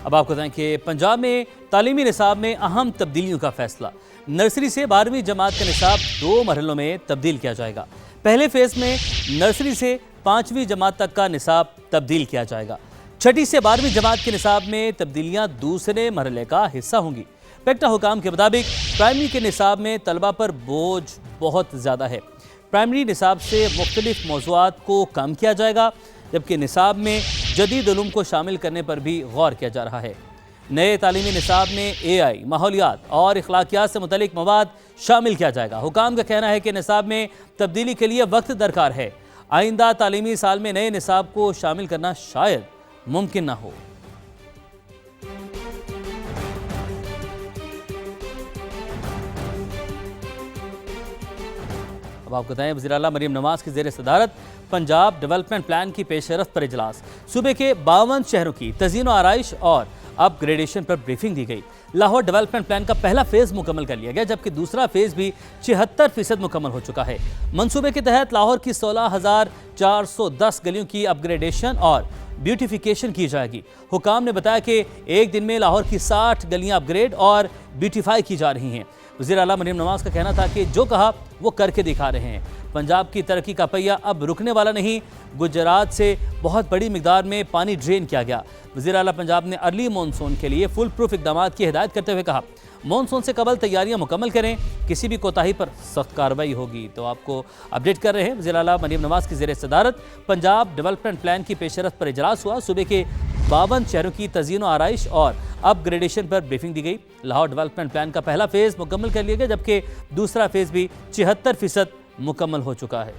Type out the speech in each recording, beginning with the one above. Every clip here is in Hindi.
अब आपको बताएं कि पंजाब में तालीमी निसाब में अहम तब्दीलियों का फैसला। नर्सरी से 12वीं जमात का निसाब 2 मरहलों में तब्दील किया जाएगा। पहले फेज में नर्सरी से 5वीं जमात तक का निसाब तब्दील किया जाएगा। छठी से 12वीं जमात के निसाब में तब्दीलियां दूसरे मरहले का हिस्सा होंगी। पेक्टा हुकाम के मुताबिक प्राइमरी के निसाब में तलबा पर बोझ बहुत ज़्यादा है। प्राइमरी निसाब से मुख्तलिफ मौज़ूआत को कम किया जाएगा, जबकि निसाब में जदीद उलूम को शामिल करने पर भी गौर किया जा रहा है। नए तालीमी निसाब में AI, माहौलियात और इखलाकियात से मुतल्लिक मवाद शामिल किया जाएगा। हुकाम का कहना है कि निसाब में तब्दीली के लिए वक्त दरकार है। आइंदा तालीमी साल में नए निसाब को शामिल करना शायद मुमकिन ना हो। अब आपको बताएं, वज़ीर आला मरीम नवाज की ज़ेर सदारत पंजाब डेवलपमेंट प्लान की पेशरफ्त पर इजलास। सूबे के 52 शहरों की तज़ीन व आराइश और अपग्रेडेशन पर ब्रीफिंग दी गई। लाहौर डेवलपमेंट प्लान का पहला फेज मुकम्मल कर लिया गया, जबकि दूसरा फेज भी 76% मुकम्मल हो चुका है। मंसूबे के तहत लाहौर की 16,410 गलियों की अपग्रेडेशन और ब्यूटिफिकेशन की जाएगी। हुकाम ने बताया कि एक दिन में लाहौर की 60 गलियां अपग्रेड और ब्यूटिफाई की जा रही हैं। वज़ीर आला मरीम नवाज का कहना था कि जो कहा वो करके दिखा रहे हैं। पंजाब की तरक्की का पहिया अब रुकने वाला नहीं। गुजरात से बहुत बड़ी मिकदार में पानी ड्रेन किया गया। वज़ीर आला पंजाब ने अर्ली मानसून के लिए फुल प्रूफ इकदाम की हिदायत करते हुए कहा, मानसून से कबल तैयारियां मुकम्मल करें, किसी भी कोताही पर सख्त कार्रवाई होगी। तो आपको अपडेट कर रहे हैं, वज़ीर आला मरीम नवाज की ज़ेर सदारत पंजाब डेवलपमेंट प्लान की पेशरफ्त पर इजलास हुआ। सूबे के 52 शहरों की तज़ीन व आराइश और अपग्रेडेशन पर ब्रीफिंग दी गई। लाहौर डेवलपमेंट प्लान का पहला फेज मुकम्मल कर लिया गया, जबकि दूसरा फेज भी 76% मुकम्मल हो चुका है।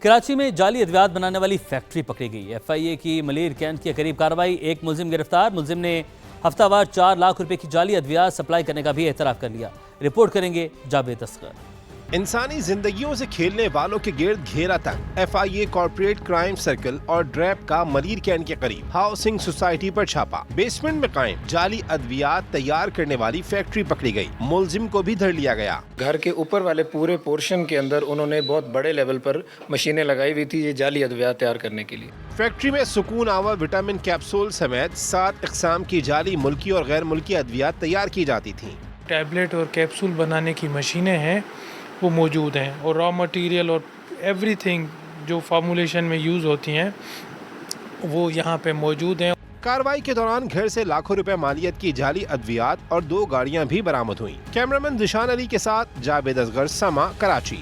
कराची में जाली अद्वियात बनाने वाली फैक्ट्री पकड़ी गई। FIA की मलीर कैंट के करीब कार्रवाई। एक मुलजिम गिरफ्तार। मुलजिम ने हफ्तावार 4 लाख रुपए की जाली अद्वियात सप्लाई करने का भी एतराफ़ कर लिया। रिपोर्ट करेंगे जावेद असगर। इंसानी जिंदगियों से खेलने वालों के गिर्द घेरा तक FIA कॉर्पोरेट क्राइम सर्कल और ड्रैप का मरीर कैंट के करीब हाउसिंग सोसाइटी पर छापा। बेसमेंट में कायम जाली अद्वियात तैयार करने वाली फैक्ट्री पकड़ी गई। मुलजिम को भी धर लिया गया। घर के ऊपर वाले पूरे पोर्शन के अंदर उन्होंने बहुत बड़े लेवल पर मशीनें लगाई हुई थी ये जाली अद्वियात तैयार करने के लिए। फैक्ट्री में सुकून आवा विटामिन कैप्सूल समेत 7 इकसाम की जाली मुल्की और गैर मुल्की अद्वियात तैयार की जाती थी। टैबलेट और कैप्सूल बनाने की मशीनें हैं वो मौजूद हैं, और रॉ मटेरियल और एवरीथिंग जो फार्मूलेशन में यूज़ होती हैं वो यहाँ पे मौजूद हैं। कार्रवाई के दौरान घर से लाखों रुपए मालियत की जाली अद्वियात और 2 गाड़ियां भी बरामद हुई। कैमरामैन दिशान अली के साथ जावेद असगर, समा, कराची।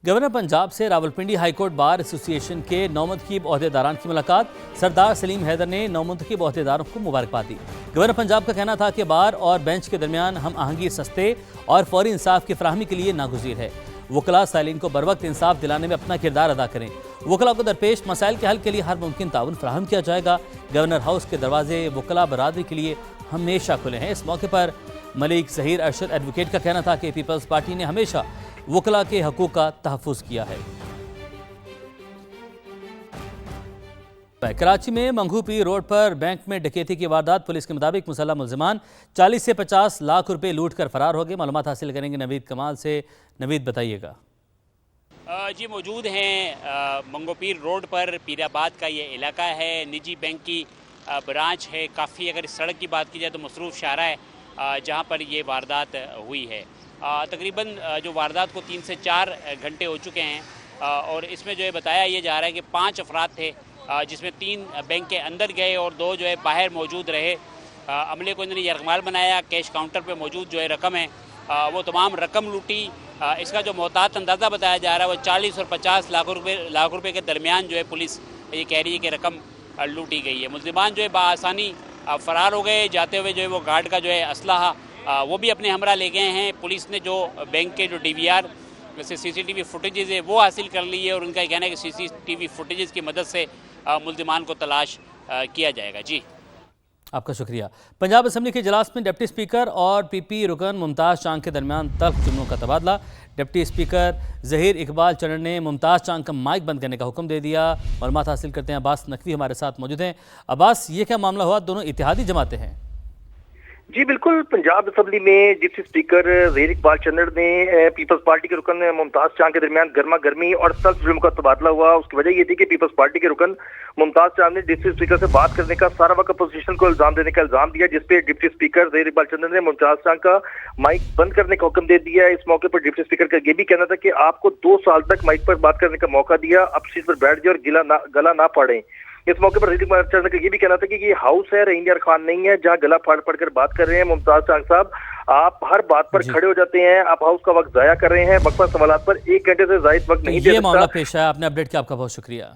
गवर्नर पंजाब से रावलपिंडी हाईकोर्ट बार एसोसिएशन के नौमुंतखब ओहदेदारान की मुलाकात। सरदार सलीम हैदर ने नौमुंतखब ओहदेदारों को मुबारकबाद दी। गवर्नर पंजाब का कहना था कि बार और बेंच के दरमियान हम आहंगी सस्ते और फौरी इंसाफ की फराहमी के लिए नागुज़ीर है। वकला सालीन को बरवक्त इंसाफ दिलाने में अपना किरदार अदा करें। वकला को दरपेश मसाइल के हल के लिए हर मुमकिन ताउन फराहम किया जाएगा। गवर्नर हाउस के दरवाजे वकला बरादरी के लिए हमेशा खुले हैं। इस मौके पर मलिक ज़हीर अरशद एडवोकेट का कहना था कि पीपल्स पार्टी ने हमेशा वकला के हकूक़ का तहफ़्फ़ुज़ किया है। कराची में मंगू पीर रोड पर बैंक में डकैती की वारदात। पुलिस के मुताबिक मुसल्लह मुलज़िमान 40 से 50 लाख रुपए लूट कर फरार हो गए। मालूमात हासिल करेंगे नवीद कमाल से। नवीद, बताइएगा। जी, मौजूद हैं मंगू पीर रोड पर। पीराबाद का ये इलाका है, निजी बैंक की ब्रांच है। काफ़ी अगर इस सड़क की बात की जाए तो मसरूफ़ शाहरा है जहाँ पर ये वारदात हुई है। तकरीबन जो वारदात को 3 से 4 घंटे हो चुके हैं और इसमें जो है बताया ये जा रहा है कि 5 अफराद थे, जिसमें 3 बैंक के अंदर गए और 2 जो है बाहर मौजूद रहे। अमले को इन्होंने यरगमाल बनाया। कैश काउंटर पे मौजूद जो है रकम है वो तमाम रकम लूटी। इसका जो मोहतात अंदाज़ा बताया जा रहा है वो 40 और 50 लाख रुपए के दरमियान जो है पुलिस ये कह रही है कि रकम लूटी गई है। मुल्ज़िमान जो है बाआसानी फ़रार हो गए। जाते हुए जो है वो गार्ड का जो है असलहा वो भी अपने हमरा ले गए हैं। पुलिस ने जो बैंक के जो DVR से CCTV फुटेजेस है वो हासिल कर ली है और उनका कहना है कि CCTV फुटेजेस की मदद से मुल्ज़िमान को तलाश किया जाएगा। जी, आपका शुक्रिया। पंजाब असम्बली के इजलास में डिप्टी स्पीकर और PP रुकन मुमताज़ चांद के दरमियान तल्ख जुमलों का तबादला। डिप्टी स्पीकर ज़हीर इकबाल चरण ने मुमताज़ चांद का माइक बंद करने का हुक्म दे दिया। मालूमात हासिल करते हैं, अब्बास नकवी हमारे साथ मौजूद हैं। अब्बास, ये क्या मामला हुआ? दोनों इत्तेहादी जमातें हैं। जी बिल्कुल, पंजाब असम्बली में डिप्टी स्पीकर ज़हीर इकबाल चंद्र ने पीपल्स पार्टी के रुकन मुमताज चांद के दरमियान गर्मा गर्मी और सख्त जुल्म का तबादला हुआ। उसकी वजह ये थी कि पीपल्स पार्टी के रुकन मुमताज चांद ने डिप्टी स्पीकर से बात करने का सारा वक्त अपोजिशन को इल्जाम देने का इल्जाम दिया, जिसपे डिप्टी स्पीकर ज़हीर इकबाल चंद्र ने मुमताज चांद का माइक बंद करने का हुक्म दे दिया। इस मौके पर डिप्टी स्पीकर का ये भी कहना था कि आपको 2 साल तक माइक पर बात करने का मौका दिया, अब सीट पर बैठ जाए और गला ना फाड़ें। इस मौके पर ज़हीर इकबाल चंद्र का ये भी कहना था कि ये हाउस है, रहीम यार खान नहीं है जहां गला फाड़ कर बात कर रहे हैं। मुमताज चांद साहब, आप हर बात पर खड़े हो जाते हैं, आप हाउस का वक्त जाया कर रहे हैं, वक्फा सवालात पर 1 घंटे से जायद वक्त नहीं दे ये मामला पेश है, आपने अपडेट किया, आपका बहुत शुक्रिया।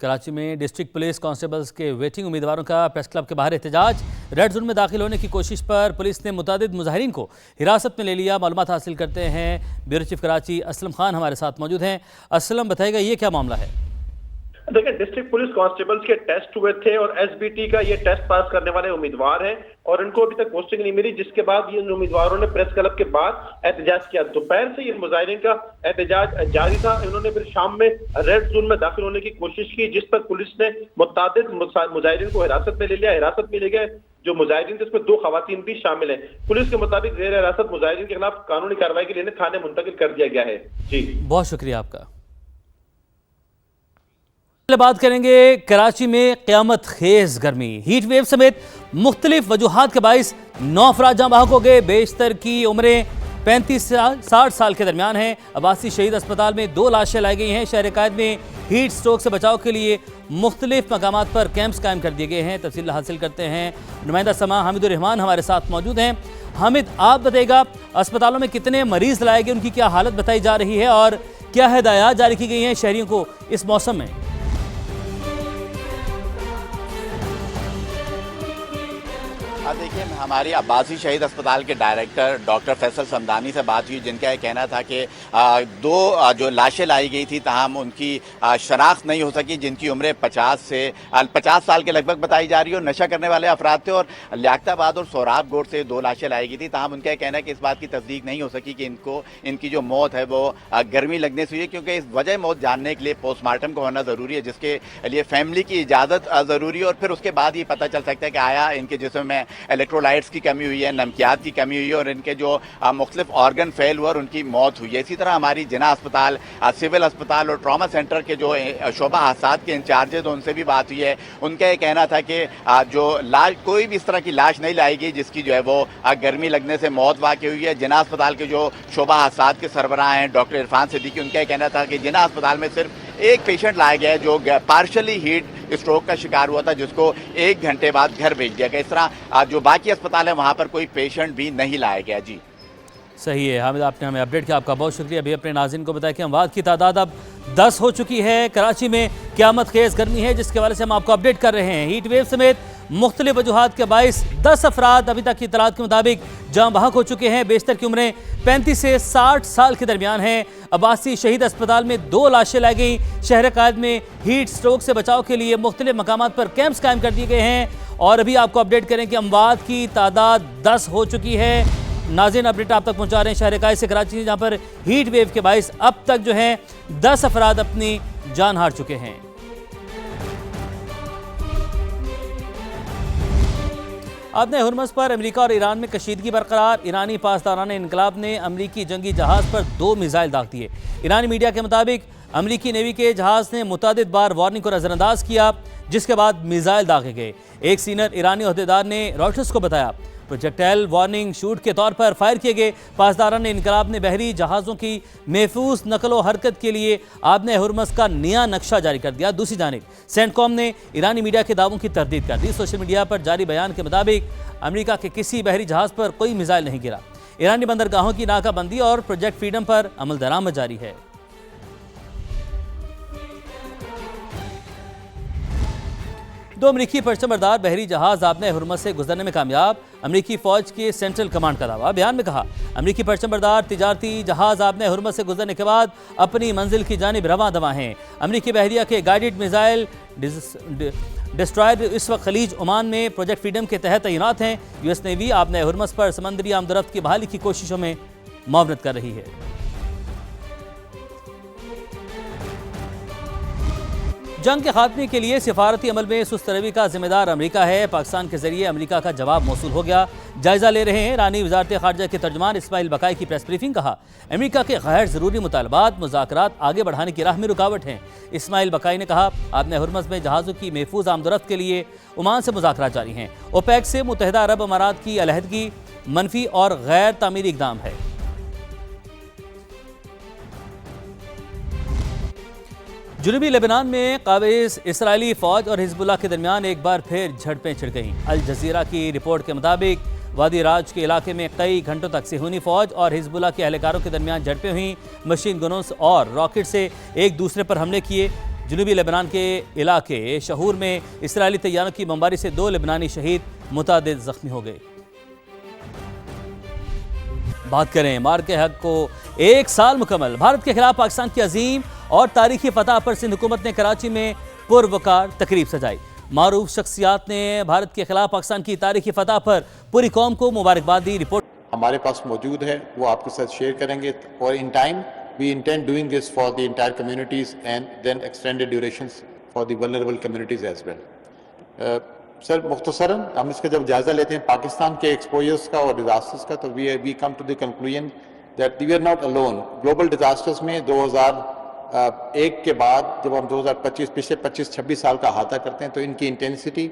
कराची में डिस्ट्रिक्ट पुलिस कांस्टेबल्स के वेटिंग उम्मीदवारों का प्रेस क्लब के बाहर एहतजाज। रेड जोन में दाखिल होने की कोशिश पर पुलिस ने मुतादिद मुजाहिरीन को हिरासत में ले लिया। मालूमात हासिल करते हैं ब्यूरो चीफ कराची असलम खान हमारे साथ मौजूद हैं। असलम, बताइएगा ये क्या मामला है? देखिए, डिस्ट्रिक्ट पुलिस कांस्टेबल्स के टेस्ट हुए थे और एसबीटी का ये टेस्ट पास करने वाले उम्मीदवार हैं और इनको अभी तक पोस्टिंग नहीं मिली, जिसके बाद ये उम्मीदवारों ने प्रेस क्लब के बाद एहतजाज किया। दोपहर से ये मुजाहिरीन का एहतजाज जारी था। इन्होंने फिर शाम में रेड जोन में दाखिल होने की कोशिश की, जिस पर पुलिस ने मुतादिद मुजाहिरीन को हिरासत में ले लिया। हिरासत में ले गए जो मुजाहिरीन थे, इसमें 2 खवातीन भी शामिल हैं। पुलिस के मुताबिक जेर हिरासत मुजाहिरीन के खिलाफ कानूनी कार्रवाई के लिए थाने मुंतकिल कर दिया गया है। जी, बहुत शुक्रिया आपका। बात करेंगे कराची में क़यामत खेज गर्मी, हीट वेव समेत मुख्तलिफ वजूहात के बाइस 9 अफराद जाँ बहक हो गए। बेशतर की उम्रें 35 से 60 साल के दरमियान हैं। अब्बासी शहीद अस्पताल में 2 लाशें लाई गई हैं। शहर कायद में हीट स्ट्रोक से बचाव के लिए मुख्तलिफ मकामात पर कैंप्स कायम कर दिए गए हैं। तफसील हासिल करते हैं, नुमाइंदा समा हामिदुर रहमान हमारे साथ मौजूद हैं। हामिद, आप बताइएगा अस्पतालों में कितने मरीज लाए गए, उनकी क्या हालत बताई जा रही है और क्या हिदायत जारी की गई हैं शहरियों को इस मौसम में? देखिए, हमारी अब्बासी शहीद अस्पताल के डायरेक्टर डॉक्टर फैसल समदानी से बात हुई, जिनका यह कहना था कि 2 जो लाशें लाई गई थी ताहम उनकी शनाख्त नहीं हो सकी, जिनकी उम्रें 50 साल के लगभग बताई जा रही है और नशा करने वाले अफराद थे। और लियाकताबाद और सोहराबगोट से 2 लाशें लाई गई थी, ताहम उनका कहना है कि इस बात की तस्दीक नहीं हो सकी कि इनकी जो मौत है वो गर्मी लगने से हुई है, क्योंकि इस वजह मौत जानने के लिए पोस्टमार्टम का होना ज़रूरी है, जिसके लिए फैमिली की इजाज़त ज़रूरी है और फिर उसके बाद ही पता चल सकता है कि आया इनके जिस्म में इलेक्ट्रोलाइट्स की कमी हुई है, नमकियात की कमी हुई है और इनके जो मुख्तलिफ ऑर्गन फेल हुआ और उनकी मौत हुई है। इसी तरह हमारी जिना अस्पताल, सिविल अस्पताल और ट्रॉमा सेंटर के जो शोबा हादसात के इंचार्जेज हैं उनसे भी बात हुई है। उनका ये कहना था कि जो लाश, कोई भी इस तरह की लाश नहीं लाई गई जिसकी जो है वो गर्मी लगने से मौत वाक़ई हुई है। जिना अस्पताल के जो शोबा हादसात के सरबराह हैं डॉक्टर इरफान सिद्दीकी, उनका ये कहना था कि जिना अस्पताल में सिर्फ एक पेशेंट लाया गया है जो पार्शली हीट स्ट्रोक का शिकार हुआ था, जिसको 1 घंटे बाद घर भेज दिया गया। इस तरह जो बाकी अस्पताल है वहाँ पर कोई पेशेंट भी नहीं लाया गया। जी सही है हामिद, आपने हमें अपडेट किया, आपका बहुत शुक्रिया। अभी अपने नाज़रीन को बताया कि अमवात की तादाद अब 10 हो चुकी है। कराची में क़यामत खेज गर्मी है, जिसके हवाले से हम आपको अपडेट कर रहे हैं। हीट वेव समेत मुख्तलिफ वजूहात के बाइस 10 अफराद अभी तक की इतलात के मुताबिक जाँ बहक हो चुके हैं। बेशतर की उम्रें 35 से 60 साल के दरमियान हैं। अब्बासी शहीद अस्पताल में 2 लाशें लाई गई। शहर कायद में हीट स्ट्रोक से बचाव के लिए मुख्तलिफ मकामात पर कैंप्स कायम कर दिए गए हैं और अभी आपको अपडेट करें कि अमवात की तादाद 10 हो चुकी है। नाज़रीन, अपडेट आप तक पहुंचा रहे हैं शहर कायद से कराची, जहां पर हीट वेव के बाइस अब तक जो है 10 अफराद अपनी जान हार चुके हैं। आदम हुर्मस पर अमेरिका और ईरान में कशीदगी बरकरार। ईरानी पासदारान इनकलाब ने अमेरिकी जंगी जहाज़ पर 2 मिसाइल दाग दिए। ईरानी मीडिया के मुताबिक अमेरिकी नेवी के जहाज़ ने मुतादिद बार वार्निंग को नज़रअंदाज किया, जिसके बाद मिसाइल दागे गए। एक सीनियर ईरानी अहदेदार ने रॉयटर्स को बताया प्रोजेक्टाइल वार्निंग शूट के तौर पर फायर किए गए। पासदारान इनकलाब ने बहरी जहाज़ों की महफूज नकलो हरकत के लिए आदम हुर्मस का नया नक्शा जारी कर दिया। दूसरी जानिब सेंटकॉम ने ईरानी मीडिया के दावों की तरदीद कर दी। सोशल मीडिया पर जारी बयान के मुताबिक अमेरिका के किसी बहरी जहाज़ पर कोई मिसाइल नहीं गिरा। ईरानी बंदरगाहों की नाकाबंदी और प्रोजेक्ट फ्रीडम पर अमल दरामद जारी है। दो अमरीकी परचमबरदार बहरी जहाज आदम हुर्मस से गुजरने में कामयाब। अमरीकी फौज के सेंट्रल कमांड का दावा। बयान में कहा अमरीकी परचमबरदार तिजारती जहाज आदम हुर्मस से गुजरने के बाद अपनी मंजिल की जानिब रवां दवा हैं। अमरीकी बहरिया के गाइडेड मिसाइल डिस्ट्रॉयर इस वक्त खलीज ओमान में प्रोजेक्ट फ्रीडम के तहत तैनात हैं। यूएस नेवी आदम हुर्मस पर समंदरी आमदरफ्त की बहाली की कोशिशों में मुआवनत कर रही है। जंग के खात्मे के लिए सिफारती अमल में सुस्त रवि का जिम्मेदार अमेरिका है। पाकिस्तान के जरिए अमेरिका का जवाब मौसूल हो गया। जायजा ले रहे हैं ईरानी वजारत खारजा के तर्जमान इस्माइल बकाई की प्रेस ब्रीफिंग। कहा, अमेरिका के गैर जरूरी मुतालबात मुज़ाकरात आगे बढ़ाने की राह में रुकावट हैं। इस्माइल बकाई ने कहा, आदम हुर्मुज़ में जहाज़ों की महफूज आमदोरफ्त के लिए ओमान से मुज़ाकरात जारी हैं। ओपेक से मुत्तहिदा अरब अमारात की अलहदगी मनफी और गैर तामीरी इक़दाम है। जुनूबी लेबनान में काबिज इसराइली फौज और हिजबुल्लाह के दरमियान एक बार फिर झड़पें छिड़ गईं। अल जजीरा की रिपोर्ट के मुताबिक वादी राज के इलाके में कई घंटों तक सिहूनी फौज और हिजबुल्लाह के एहलकारों के दरमियान झड़पें हुई। मशीन गनों और रॉकेट से एक दूसरे पर हमले किए। जुनूबी लेबनान के इलाके शहूर में इसराइली तैयारों की बमबारी से 2 लेबनानी शहीद, मुतादिद जख्मी हो गए। बात करें मार के हक को 1 साल मुकम्मल। भारत के खिलाफ पाकिस्तान की अजीम और तारीखी फतह पर सिंध हुकूमत ने कराची में पुरवकार तकरीब सजाई। मारूफ शख्सियात ने भारत के खिलाफ पाकिस्तान की तारीखी फतह पर पूरी कौम को मुबारकबाद दी। रिपोर्ट हमारे पास मौजूद है, वो आपके साथ शेयर करेंगे। और in time we intend doing this for the entire communities and then extended durations for the vulnerable communities as well. Sir, मुख्तसरन हम इसका जब जायजा लेते हैं पाकिस्तान के एक्सपोजर्स का और डिजास्टर्स का, तो we come to the conclusion that we are not alone. Global disasters में 2001 के बाद जब हम 2025 पिछले 25-26 साल का अहाता करते हैं तो इनकी इंटेंसिटी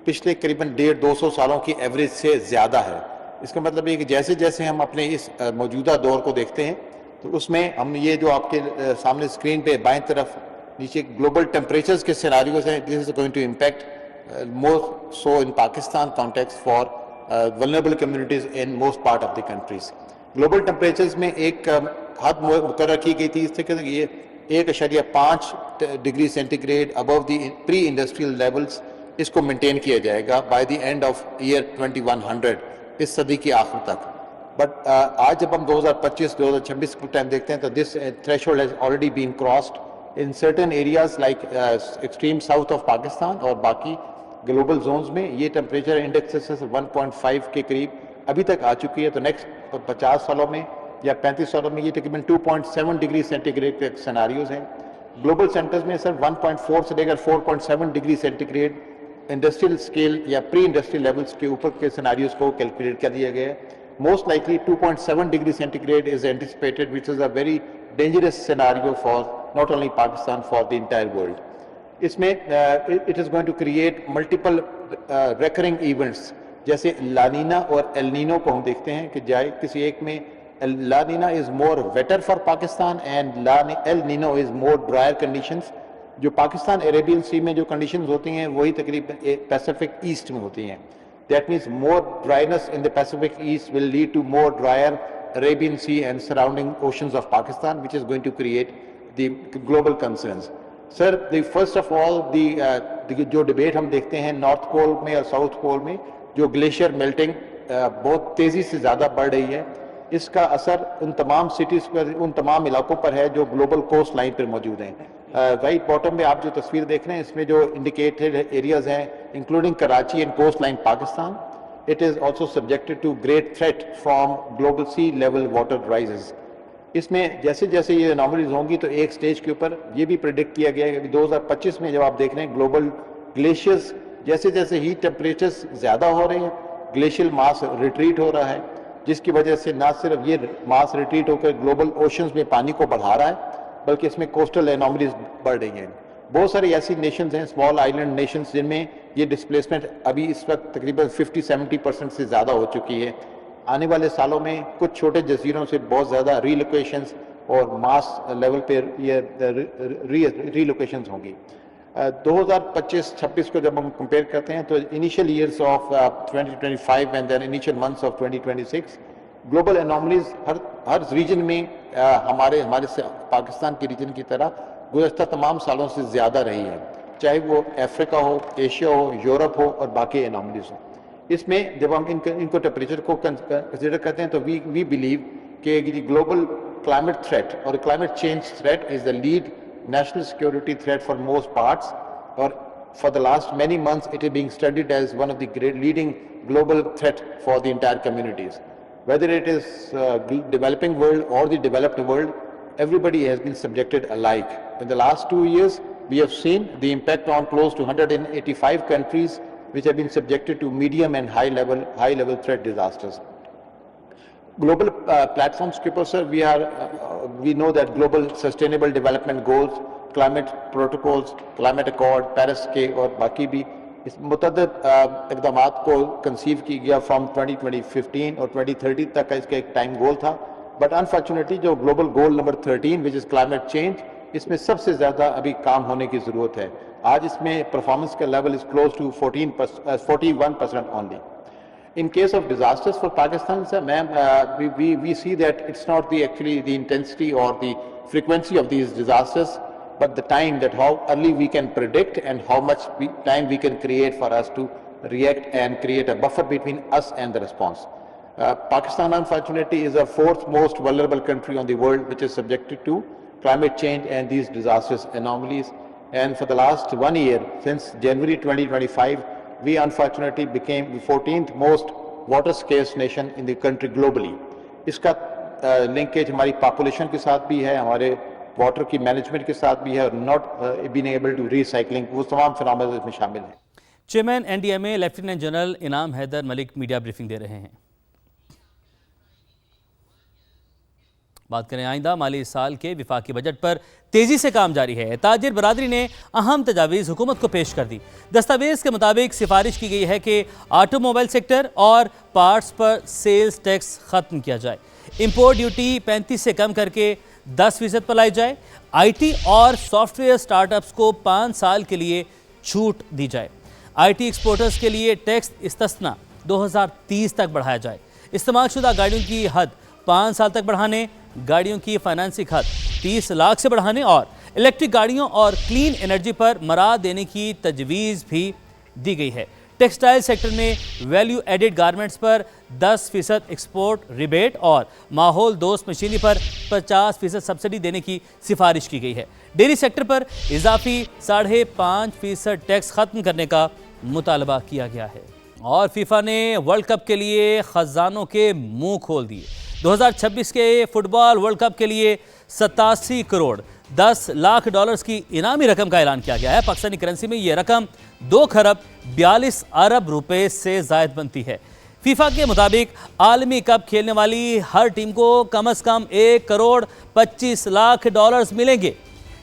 पिछले करीबन 150-200 सालों की एवरेज से ज़्यादा है। इसका मतलब ये कि जैसे जैसे हम अपने इस मौजूदा दौर को देखते हैं तो उसमें हम ये जो आपके सामने स्क्रीन पे बाएं तरफ नीचे ग्लोबल टेम्परेचर्स के सिनारियोज हैं, this is going to impact more so in Pakistan context for vulnerable communities in most part of the countries. Global temperatures में एक हद मुकर्रर की गई थी, इससे कि ये 1.5 degree centigrade above the pre industrial levels इसको मेंटेन किया जाएगा by the end of year 2100, इस सदी के आखिर तक। बट आज जब हम 2025-2026 को टाइम देखते हैं तो this threshold has already been crossed in certain areas like extreme south of Pakistan, और बाकी ग्लोबल जोन्स में ये टेम्परेचर इंडेक्स 1.5 के करीब अभी तक आ चुकी है। तो नेक्स्ट 50 सालों में या 35 सालों में ये तकरीबन 2.7 डिग्री सेंटीग्रेड के सिनारियोज हैं। ग्लोबल सेंटर्स में सर 1.4 से लेकर 4.7 डिग्री सेंटीग्रेड इंडस्ट्रियल स्केल या प्री इंडस्ट्रियल लेवल्स के ऊपर के सिनारियोज को कैलकुलेट कर दिया गया है। Most likely 2.7 degree centigrade is anticipated, which is a very dangerous scenario for not only Pakistan, for the entire world. इसमें it is going to create multiple recurring events, जैसे लानीना और एल नीनो को हम देखते हैं कि जाए किसी एक में लानीना is more waiter for Pakistan and El Nino is more dryer conditions. जो पाकिस्तान अरेबियन सी में जो कंडीशंस होती हैं वही तकरीबन पैसिफिक ईस्ट में होती हैं। That means more dryness in the Pacific east will lead to more dryer Arabian sea and surrounding oceans of Pakistan, which is going to create the global concerns. Sir, first of all जो डिबेट हम देखते हैं नॉर्थ पोल में और साउथ पोल में जो ग्लेशियर मेल्टिंग बहुत तेज़ी से ज़्यादा बढ़ रही है, इसका असर उन तमाम सिटीज़ पर, उन तमाम इलाकों पर है जो ग्लोबल कोस्ट लाइन पर मौजूद हैं। राइट बॉटम में आप जो तस्वीर देख रहे हैं इसमें जो इंडिकेटेड एरियाज हैं including Karachi and coast line Pakistan, it is also subjected to great threat from global sea level water rises. इसमें जैसे जैसे ये एनॉमलीज होंगी तो एक स्टेज के ऊपर ये भी प्रेडिक्ट किया गया है कि 2025 में जब आप देख रहे हैं ग्लोबल ग्लेशियर्स जैसे जैसे हीट टेम्परेचर्स ज़्यादा हो रहे हैं, ग्लेशियल मास रिट्रीट हो रहा है, जिसकी वजह से ना सिर्फ ये मास रिट्रीट होकर ग्लोबल ओशंस में पानी को बढ़ा रहा है बल्कि इसमें कोस्टल एनॉमलीज बढ़ रही हैं। बहुत सारी ऐसी नेशंस हैं, स्मॉल आइलैंड नेशंस, जिनमें ये डिस्प्लेसमेंट अभी इस वक्त तकरीबन 50-70% से ज़्यादा हो चुकी है। आने वाले सालों में कुछ छोटे जजीरों से बहुत ज़्यादा रीलोकेशंस और मास लेवल पे ये रीलोकेशंस होंगी। 2025-26 को जब हम कंपेयर करते हैं तो initial years of 2025 and then initial months of 2026 global anomalies हर रीजन में हमारे पाकिस्तान के रीजन की तरह गुज़श्ता तमाम सालों से ज़्यादा रही है, चाहे वो अफ्रीका हो, एशिया हो, यूरोप हो और बाकी एनॉमलीज हो। इसमें जब हम इनको टेम्परेचर को कंसिडर करते हैं तो वी बिलीव कि ग्लोबल क्लाइमेट थ्रेट और climate change threat is the lead national security threat for most parts, or for the last many months it is being studied as one of the great leading global threat for the entire communities. Whether it is developing world or the developed world, everybody has been subjected alike. In the last 2 years, we have seen the impact on close to 185 countries which have been subjected to medium and high level threat disasters. Global platforms के ऊपर sir we know that global sustainable development goals, climate protocols, climate accord, Paris के और बाकी भी इस मुतअद्दिद इक़दामात को कंसीव की गया फ्रॉम 2015 और 2030 तक का इसका एक टाइम गोल था. बट अनफॉर्चुनेटली जो global goal number 13 which is climate change, इसमें सबसे ज़्यादा अभी काम होने की ज़रूरत है. आज इसमें परफॉर्मेंस का level is close to 41% only. In case of disasters for Pakistan, sir, ma'am, we see that it's not actually the intensity or the frequency of these disasters, but the time, that how early we can predict and how much time we can create for us to react and create a buffer between us and the response. Pakistan, unfortunately, is the fourth most vulnerable country on the world which is subjected to climate change and these disastrous anomalies. And for the last 1 year, since January 2025, we unfortunately became the 14th most water scarce nation in the country globally. इसका linkage हमारी population के साथ भी है, हमारे water की management के साथ भी है, और not being able to recycling, वो तमाम phenomena इसमें शामिल हैं. चेयरमैन NDMA लेफ्टिनेंट जनरल इनाम हैदर मलिक मीडिया ब्रीफिंग दे रहे हैं. बात करें आइंदा माली साल के विफाकी बजट पर. तेजी से काम जारी है. ताजिर बरादरी ने अहम तजावीज़ हुकूमत को पेश कर दी. दस्तावेज के मुताबिक सिफारिश की गई है कि ऑटोमोबाइल सेक्टर और पार्ट्स पर सेल्स टैक्स खत्म किया जाए. इंपोर्ट ड्यूटी 35 से कम करके 10% पर लाई जाए. IT और सॉफ्टवेयर स्टार्टअप्स को 5 साल के लिए छूट दी जाए. IT एक्सपोर्टर्स के लिए टैक्स इस्तिस्ना 2030 तक बढ़ाया जाए. इस्तेमालशुदा गाड़ियों की हद 5 साल तक बढ़ाने, गाड़ियों की फाइनेंसिंग हद 30 लाख से बढ़ाने और इलेक्ट्रिक गाड़ियों और क्लीन एनर्जी पर मराद देने की तजवीज़ भी दी गई है. टेक्सटाइल सेक्टर में वैल्यू एडेड गारमेंट्स पर 10% एक्सपोर्ट रिबेट और माहौल दोस्त मशीनरी पर 50% सब्सिडी देने की सिफारिश की गई है. डेयरी सेक्टर पर इजाफी 5.5% टैक्स खत्म करने का मुतालबा किया गया है. और फीफा ने वर्ल्ड कप के लिए खजानों के मुंह खोल दिए. 2026 के फुटबॉल वर्ल्ड कप के लिए 87 करोड़ 10 लाख डॉलर्स की इनामी रकम का ऐलान किया गया है. पाकिस्तानी करेंसी में यह रकम 2 खरब 42 अरब रुपए से ज़ायद बनती है. फीफा के मुताबिक आलमी कप खेलने वाली हर टीम को कम से कम 1 करोड़ 25 लाख डॉलर्स मिलेंगे.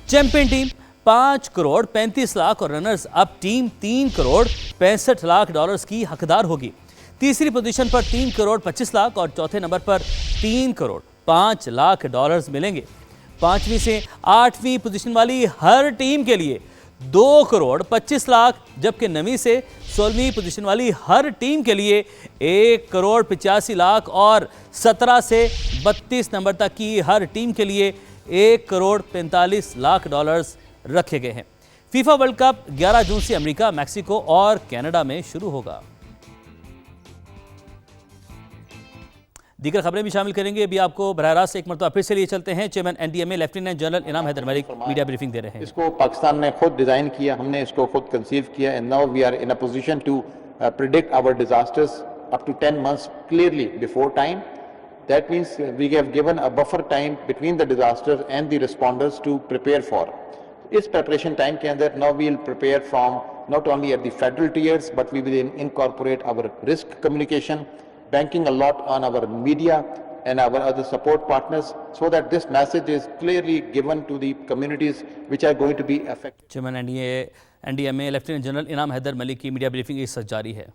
चैंपियन टीम 5 करोड़ 35 लाख और runners up team 3 crore 65 lakh dollars की हकदार होगी. तीसरी पोजीशन पर 3 करोड़ 25 लाख और चौथे नंबर पर 3 करोड़ 5 लाख डॉलर्स मिलेंगे. 5वीं से 8वीं पोजीशन वाली हर टीम के लिए 2 करोड़ 25 लाख, जबकि 9वीं से 16वीं पोजीशन वाली हर टीम के लिए 1 करोड़ 85 लाख और 17 से 32 नंबर तक की हर टीम के लिए 1 करोड़ 45 लाख डॉलर्स रखे गए हैं. फीफा वर्ल्ड कप 11 जून से अमेरिका, मैक्सिको और कनाडा में शुरू होगा. दीगर खबरें भी शामिल करेंगे. अभी आपको बराह रास्त एक मरतबा फिर से लिए चलते हैं. चेयरमैन NDMA लेफ्टिनेंट जनरल इनाम हैदर मलिक मीडिया ब्रीफिंग दे रहे हैं. इसको पाकिस्तान ने खुद डिजाइन किया, हमने इसको खुद कंसीव किया. And now we are in a position to predict our disasters up to 10 months clearly before time. That means we have given a buffer time between the disasters and the responders to prepare for. इस प्रिपरेशन टाइम के अंदर now we will prepare from not only at the federal tiers but we will incorporate our risk communication, banking a lot on our media and our other support partners so that this message is clearly given to the communities which are going to be affected. Chairman NDMA lieutenant general इनाम हैदर मलिक की मीडिया ब्रीफिंग इस जारी है.